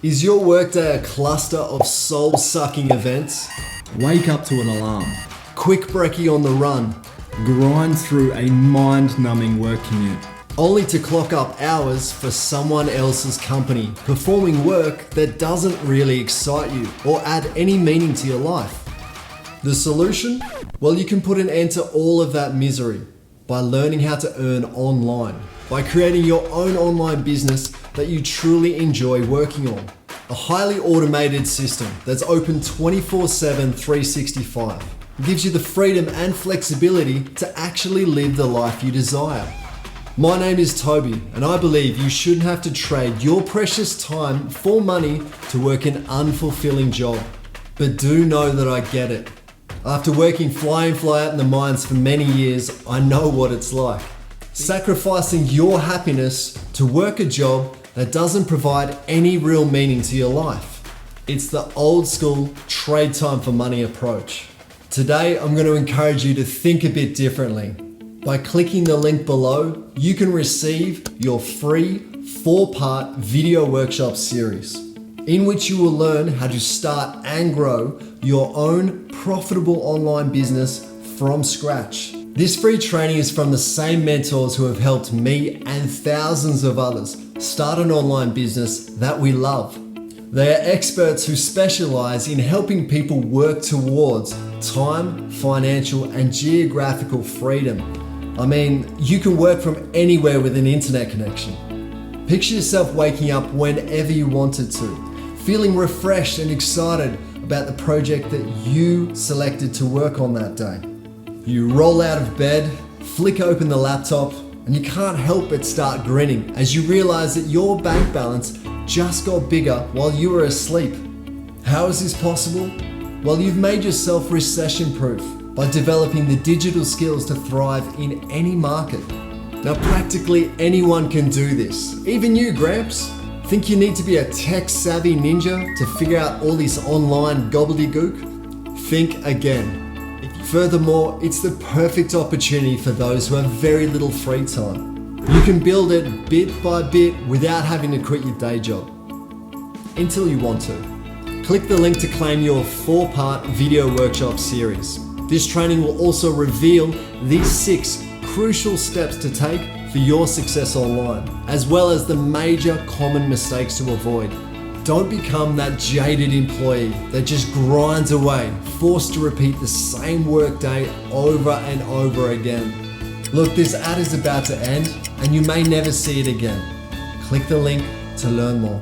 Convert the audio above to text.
Is your workday a cluster of soul-sucking events? Wake up to an alarm. Quick brekkie on the run, Grind through a mind-numbing work commute. only to clock up hours for someone else's company, performing work that doesn't really excite you or add any meaning to your life. The solution? Well, you can put an end to all of that misery by learning how to earn online, by creating your own online business that you truly enjoy working on. A highly automated system that's open 24/7, 365. Gives you the freedom and flexibility to actually live the life you desire. My name is Toby, and I believe you shouldn't have to trade your precious time for money to work an unfulfilling job. But do know that I get it. After working fly in, fly out in the mines for many years, I know what it's like. Sacrificing your happiness to work a job that doesn't provide any real meaning to your life. It's the old school trade time for money approach. Today, I'm going to encourage you to think a bit differently. By clicking the link below, you can receive your free 4-part video workshop series, in which you will learn how to start and grow your own profitable online business from scratch. This free training is from the same mentors who have helped me and thousands of others start an online business that we love. They are experts who specialize in helping people work towards time, financial, and geographical freedom. I mean, you can work from anywhere with an internet connection. Picture yourself waking up whenever you wanted to, feeling refreshed and excited about the project that you selected to work on that day. You roll out of bed, flick open the laptop, and you can't help but start grinning as you realize that your bank balance just got bigger while you were asleep. How is this possible? Well, you've made yourself recession-proof by developing the digital skills to thrive in any market. Now, practically anyone can do this. Even you, Gramps. Think you need to be a tech-savvy ninja to figure out all this online gobbledygook? Think again. Furthermore, it's the perfect opportunity for those who have very little free time. You can build it bit by bit without having to quit your day job. Until you want to. Click the link to claim your 4-part video workshop series. This training will also reveal these 6 crucial steps to take for your success online, as well as the major common mistakes to avoid. Don't become that jaded employee that just grinds away, forced to repeat the same workday over and over again. Look, this ad is about to end, and you may never see it again. Click the link to learn more.